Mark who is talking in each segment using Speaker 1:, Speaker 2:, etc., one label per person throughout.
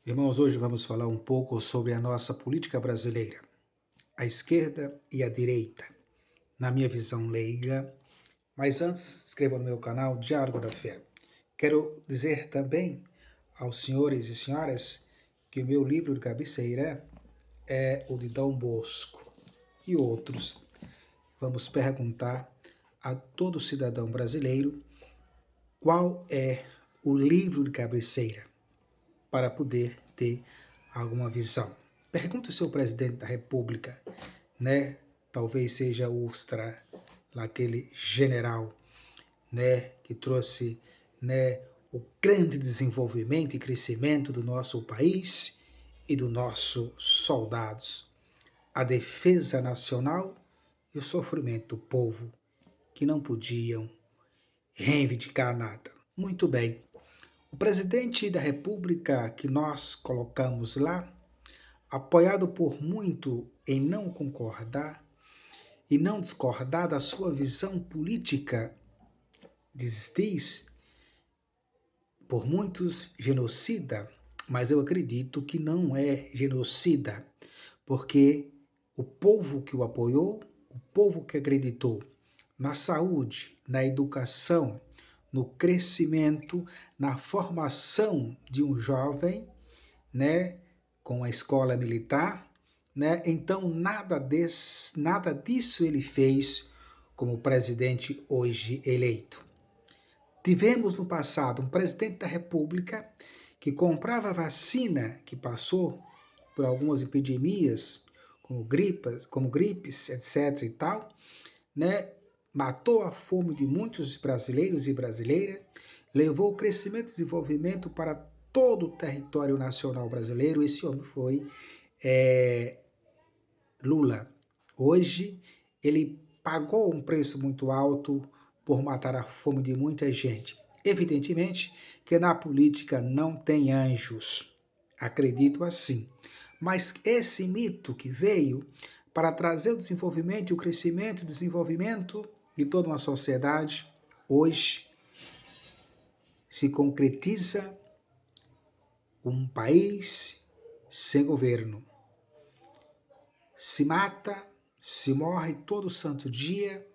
Speaker 1: Irmãos, hoje vamos falar um pouco sobre a nossa política brasileira, a esquerda e a direita, na minha visão leiga. Mas antes, inscreva no meu canal Diálogo da Fé. Quero dizer também aos senhores e senhoras que o meu livro de cabeceira é o de Dom Bosco e outros. Vamos perguntar a todo cidadão brasileiro qual é o livro de cabeceira para poder ter alguma visão. Pergunta ao seu presidente da República, né? Talvez seja o Ustra, aquele general, né, que trouxe, né, o grande desenvolvimento e crescimento do nosso país e dos nossos soldados, a defesa nacional e o sofrimento do povo, que não podiam reivindicar nada. Muito bem. O presidente da República que nós colocamos lá, apoiado por muito em não concordar e não discordar da sua visão política, diz por muitos genocida, mas eu acredito que não é genocida, porque o povo que o apoiou, o povo que acreditou na saúde, na educação, no crescimento, na formação de um jovem, né, com a escola militar, né? Então nada disso ele fez como presidente hoje eleito. Tivemos no passado um presidente da República que comprava vacina, que passou por algumas epidemias, como gripes, etc. e tal, né? Matou a fome de muitos brasileiros e brasileiras, levou o crescimento e desenvolvimento para todo o território nacional brasileiro. Esse homem foi Lula. Hoje ele pagou um preço muito alto por matar a fome de muita gente. Evidentemente que na política não tem anjos, acredito assim. Mas esse mito que veio para trazer o desenvolvimento e o crescimento e o desenvolvimento de toda uma sociedade, hoje se concretiza um país sem governo. Se mata, se morre todo santo dia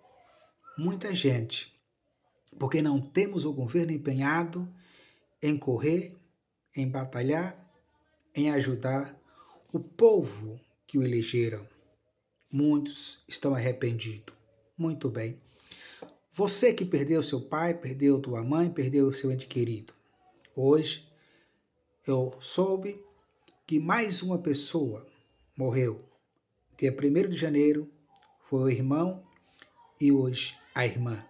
Speaker 1: muita gente, porque não temos o governo empenhado em correr, em batalhar, em ajudar o povo que o elegeram. Muitos estão arrependidos. Muito bem. Você que perdeu seu pai, perdeu tua mãe, perdeu o seu ente querido. Hoje eu soube que mais uma pessoa morreu. Dia 1º de janeiro foi o irmão e hoje a irmã.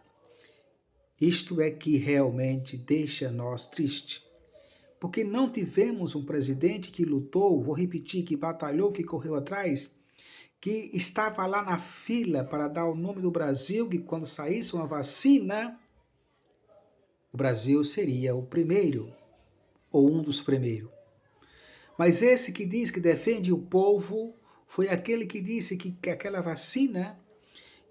Speaker 1: Isto é que realmente deixa nós tristes, porque não tivemos um presidente que lutou, vou repetir, que batalhou, que correu atrás, que estava lá na fila para dar o nome do Brasil, que quando saísse uma vacina, o Brasil seria o primeiro, ou um dos primeiros. Mas esse que diz que defende o povo, foi aquele que disse que aquela vacina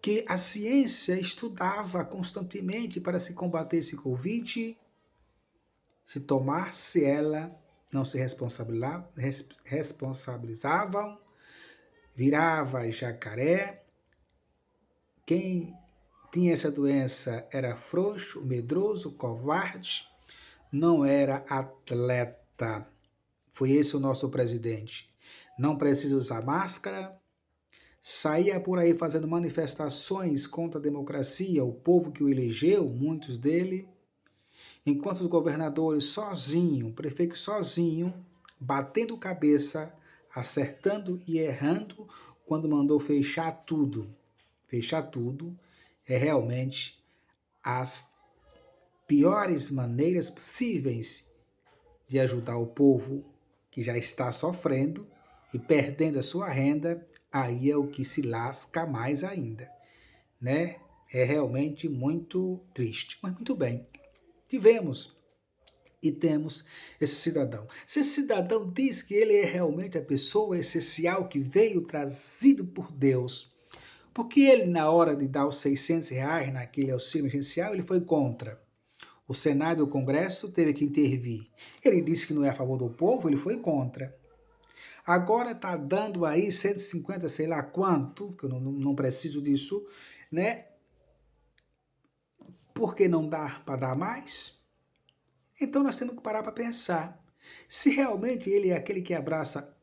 Speaker 1: que a ciência estudava constantemente para se combater esse Covid, se tomasse ela, não se responsabilizavam, virava jacaré. Quem tinha essa doença era frouxo, medroso, covarde, não era atleta. Foi esse o nosso presidente. Não precisa usar máscara, saía por aí fazendo manifestações contra a democracia, o povo que o elegeu, muitos dele, enquanto os governadores sozinho, o prefeito sozinho, batendo cabeça, acertando e errando quando mandou fechar tudo. Fechar tudo é realmente as piores maneiras possíveis de ajudar o povo que já está sofrendo e perdendo a sua renda. Aí é o que se lasca mais ainda, né? É realmente muito triste. Mas muito bem, tivemos e temos esse cidadão. Se esse cidadão diz que ele é realmente a pessoa essencial que veio trazido por Deus, porque ele, na hora de dar os R$ 600 naquele auxílio emergencial, ele foi contra. O Senado e o Congresso teve que intervir. Ele disse que não é a favor do povo, ele foi contra. Agora está dando aí 150, sei lá quanto, que eu não preciso disso, né? Por que não dá para dar mais? Então nós temos que parar para pensar. Se realmente ele é aquele que abraça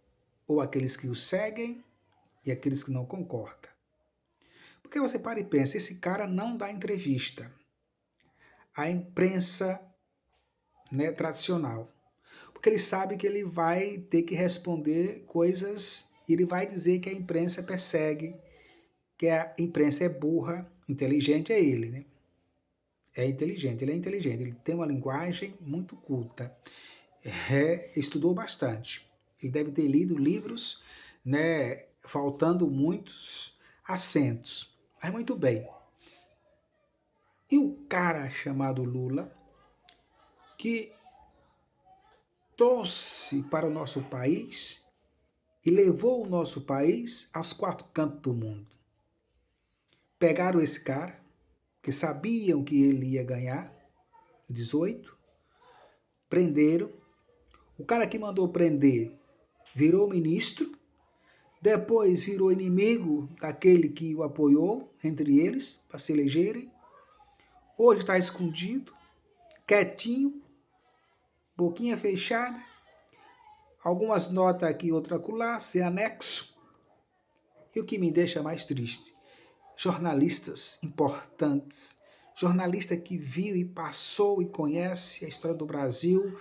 Speaker 1: ou aqueles que o seguem e aqueles que não concordam. Porque você para e pensa, esse cara não dá entrevista. A imprensa, né, tradicional. Porque ele sabe que ele vai ter que responder coisas, e ele vai dizer que a imprensa persegue, que a imprensa é burra, inteligente é ele, né? É inteligente, ele tem uma linguagem muito culta, estudou bastante. Ele deve ter lido livros, né, faltando muitos acentos, mas muito bem. E o cara chamado Lula, que trouxe para o nosso país e levou o nosso país aos quatro cantos do mundo. Pegaram esse cara, que sabiam que ele ia ganhar, 18, prenderam. O cara que mandou prender virou ministro, depois virou inimigo daquele que o apoiou, entre eles, para se elegerem. Hoje está escondido, quietinho, boquinha fechada, algumas notas aqui, outra acolá, sem anexo. E o que me deixa mais triste, jornalistas importantes, jornalista que viu e passou e conhece a história do Brasil,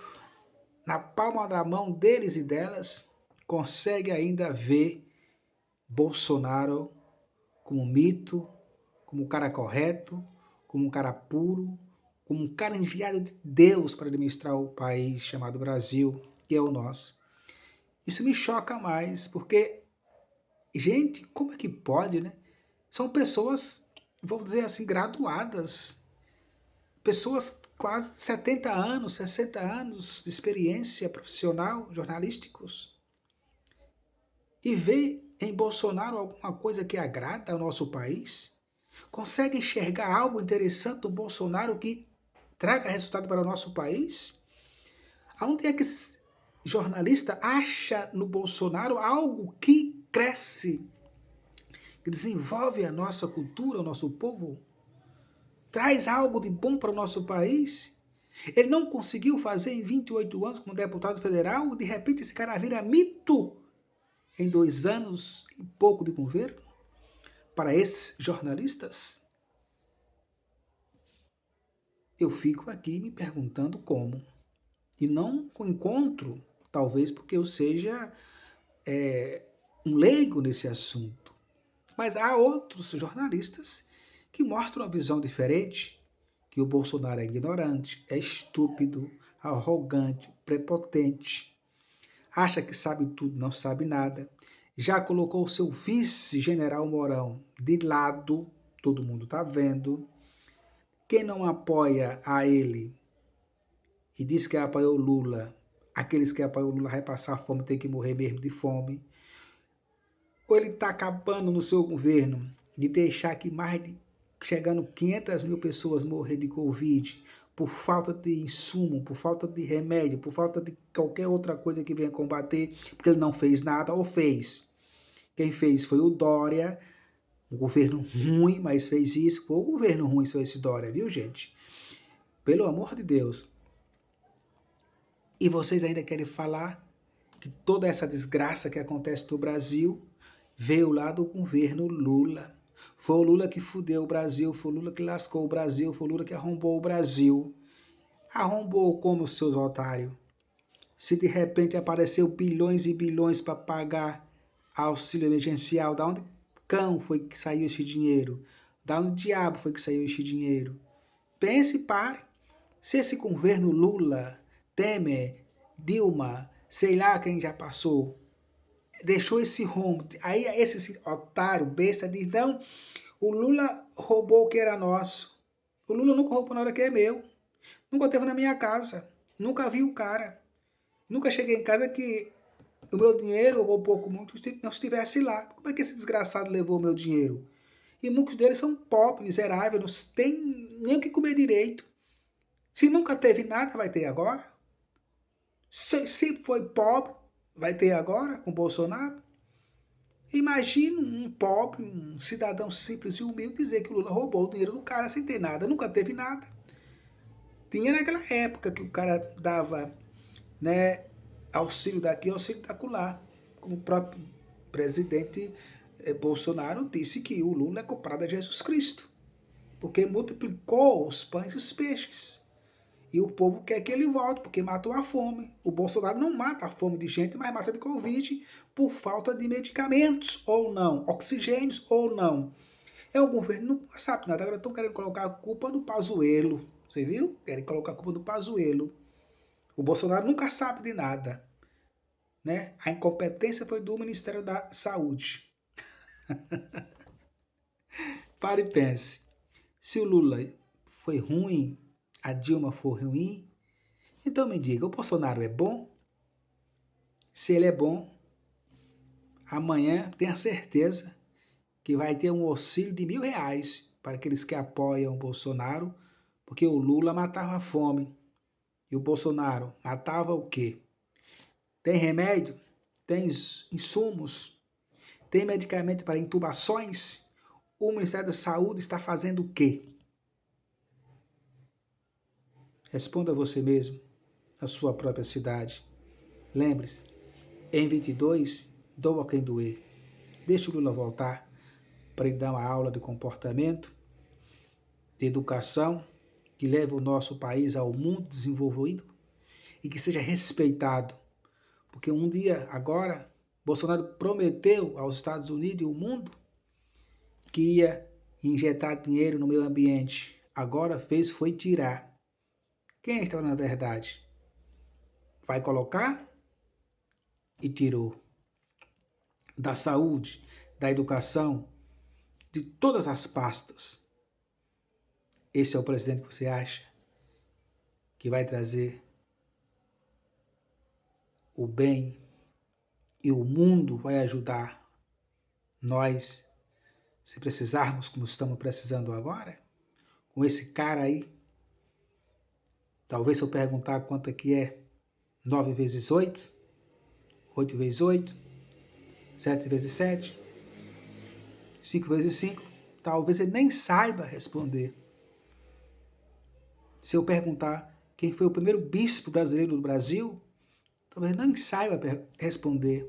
Speaker 1: na palma da mão deles e delas, consegue ainda ver Bolsonaro como mito, como um cara correto, como um cara puro, como um cara enviado de Deus para administrar o país chamado Brasil, que é o nosso. Isso me choca mais, porque, gente, como é que pode, né? São pessoas, vamos dizer assim, graduadas, pessoas quase 70 anos, 60 anos de experiência profissional, jornalísticos, e vê em Bolsonaro alguma coisa que agrada ao nosso país? Consegue enxergar algo interessante do Bolsonaro que traga resultado para o nosso país? Aonde é que esse jornalista acha no Bolsonaro algo que cresce, que desenvolve a nossa cultura, o nosso povo? Traz algo de bom para o nosso país? Ele não conseguiu fazer em 28 anos como deputado federal, de repente esse cara vira mito em 2 anos e pouco de governo? Para esses jornalistas? Eu fico aqui me perguntando como. E não encontro, talvez porque eu seja um leigo nesse assunto. Mas há outros jornalistas que mostram uma visão diferente, que o Bolsonaro é ignorante, é estúpido, arrogante, prepotente, acha que sabe tudo, não sabe nada, já colocou o seu vice-general Mourão de lado, todo mundo está vendo. Quem não apoia a ele e diz que apoiou Lula, aqueles que apoiam Lula vai passar fome, tem que morrer mesmo de fome. Ou ele está acabando no seu governo de deixar que mais de chegando 500 mil pessoas morrer de Covid por falta de insumo, por falta de remédio, por falta de qualquer outra coisa que venha combater, porque ele não fez nada ou fez. Quem fez foi o Dória, um governo ruim, mas fez isso. Foi o governo ruim, foi esse Dória, viu, gente? Pelo amor de Deus. E vocês ainda querem falar que toda essa desgraça que acontece no Brasil veio lá do governo Lula. Foi o Lula que fudeu o Brasil, foi o Lula que lascou o Brasil, foi o Lula que arrombou o Brasil. Arrombou como, seus otários? Se de repente apareceu bilhões e bilhões para pagar auxílio emergencial, da onde cão foi que saiu esse dinheiro? Da onde diabo foi que saiu esse dinheiro? Pense e pare. Se esse governo Lula, Temer, Dilma, sei lá quem já passou, deixou esse rombo, aí esse otário, besta, diz, não, o Lula roubou o que era nosso. O Lula nunca roubou nada que é meu. Nunca teve na minha casa. Nunca vi o cara. Nunca cheguei em casa que o meu dinheiro, ou pouco muito, não estivesse lá. Como é que esse desgraçado levou o meu dinheiro? E muitos deles são pobres, miseráveis, não têm nem o que comer direito. Se nunca teve nada, vai ter agora. Se foi pobre, vai ter agora com Bolsonaro. Imagina um pobre, um cidadão simples e humilde dizer que o Lula roubou o dinheiro do cara sem ter nada. Nunca teve nada. Tinha naquela época que o cara dava, né, auxílio daqui, auxílio da acolá. Como o próprio presidente Bolsonaro disse que o Lula é comprado a Jesus Cristo. Porque multiplicou os pães e os peixes. E o povo quer que ele volte, porque matou a fome. O Bolsonaro não mata a fome de gente, mas mata de Covid por falta de medicamentos, ou não, oxigênios, ou não. É o governo não sabe nada. Agora estão querendo colocar a culpa no Pazuello. Você viu? Querem colocar a culpa no Pazuello. O Bolsonaro nunca sabe de nada. Né? A incompetência foi do Ministério da Saúde. Pare e pense. Se o Lula foi ruim, a Dilma foi ruim, então me diga, o Bolsonaro é bom? Se ele é bom, amanhã tenha certeza que vai ter um auxílio de R$ 1.000 para aqueles que apoiam o Bolsonaro, porque o Lula matava a fome. E o Bolsonaro matava o quê? Tem remédio? Tem insumos? Tem medicamento para intubações? O Ministério da Saúde está fazendo o quê? Responda você mesmo, na sua própria cidade. Lembre-se, em 22, doa quem doer. Deixe o Lula voltar para ele dar uma aula de comportamento, de educação, que leve o nosso país ao mundo desenvolvido e que seja respeitado. Porque um dia, agora, Bolsonaro prometeu aos Estados Unidos e ao mundo que ia injetar dinheiro no meio ambiente. Agora foi tirar. Quem estava na verdade? Vai colocar e tirou. Da saúde, da educação, de todas as pastas. Esse é o presidente que você acha que vai trazer o bem e o mundo vai ajudar nós, se precisarmos como estamos precisando agora? Com esse cara aí? Talvez se eu perguntar quanto é que é 9 vezes 8, 8 vezes 8, 7 vezes 7, 5 vezes 5, talvez ele nem saiba responder. Se eu perguntar quem foi o primeiro bispo brasileiro do Brasil, talvez nem saiba responder.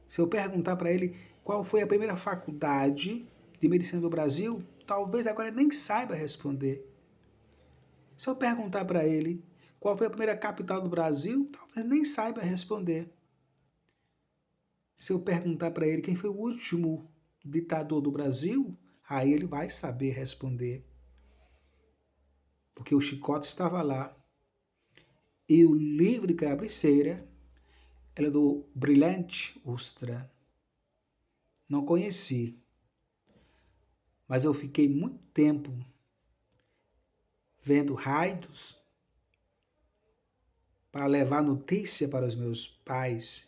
Speaker 1: Se eu perguntar para ele qual foi a primeira faculdade de medicina do Brasil, talvez agora ele nem saiba responder. Se eu perguntar para ele qual foi a primeira capital do Brasil, talvez nem saiba responder. Se eu perguntar para ele quem foi o último ditador do Brasil, aí ele vai saber responder. Porque o chicote estava lá. E o livro de cabeceira era do Brilhante Ustra. Não conheci. Mas eu fiquei muito tempo vendo rádios para levar notícia para os meus pais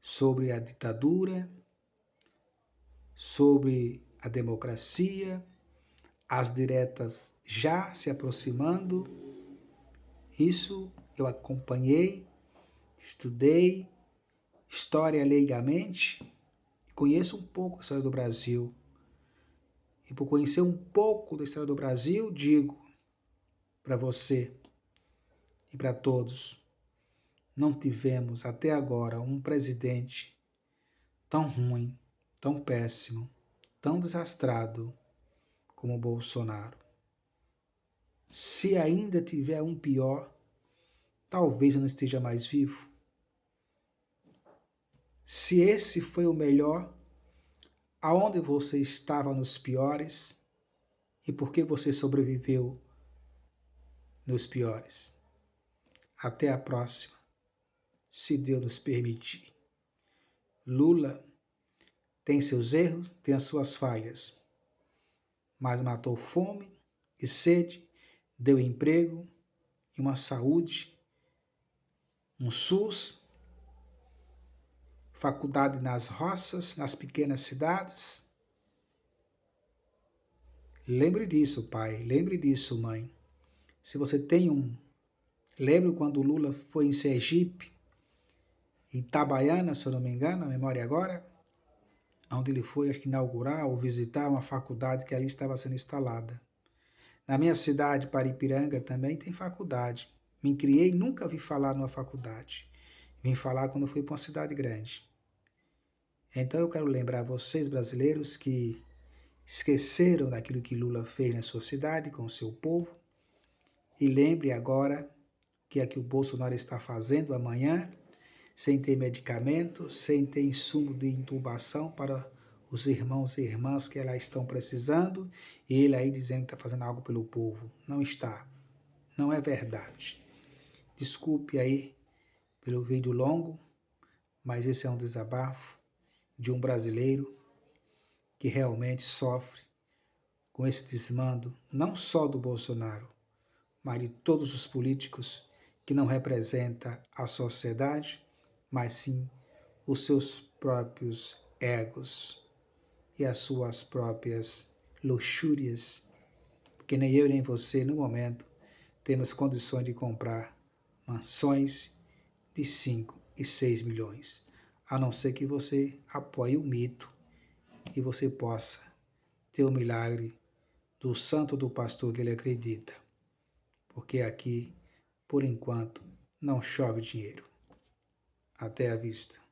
Speaker 1: sobre a ditadura, sobre a democracia, as diretas já se aproximando. Isso eu acompanhei, estudei história leigamente, conheço um pouco da história do Brasil. E por conhecer um pouco da história do Brasil, digo para você e para todos, não tivemos até agora um presidente tão ruim, tão péssimo, tão desastrado como o Bolsonaro. Se ainda tiver um pior, talvez eu não esteja mais vivo. Se esse foi o melhor, aonde você estava nos piores e por que você sobreviveu nos piores? Até a próxima, se Deus nos permitir. Lula tem seus erros, tem as suas falhas, mas matou fome e sede, deu emprego e uma saúde, um SUS, faculdade nas roças, nas pequenas cidades. Lembre disso, pai, lembre disso, mãe. Se você tem Lembro quando o Lula foi em Sergipe, em Itabaiana, se eu não me engano, a memória agora, onde ele foi inaugurar ou visitar uma faculdade que ali estava sendo instalada. Na minha cidade, Paripiranga, também tem faculdade. Me criei, nunca vi falar numa faculdade. Vim falar quando fui para uma cidade grande. Então eu quero lembrar vocês, brasileiros, que esqueceram daquilo que Lula fez na sua cidade, com o seu povo, e lembre agora que é que o Bolsonaro está fazendo amanhã, sem ter medicamento, sem ter insumo de intubação para os irmãos e irmãs que elas estão precisando, e ele aí dizendo que está fazendo algo pelo povo. Não está. Não é verdade. Desculpe aí pelo vídeo longo, mas esse é um desabafo de um brasileiro que realmente sofre com esse desmando, não só do Bolsonaro, mas de todos os políticos que não representam a sociedade, mas sim os seus próprios egos e as suas próprias luxúrias, porque nem eu nem você, no momento, temos condições de comprar mansões de 5 e 6 milhões, a não ser que você apoie o mito e você possa ter o milagre do santo do pastor que ele acredita, porque aqui, por enquanto, não chove dinheiro. Até a vista.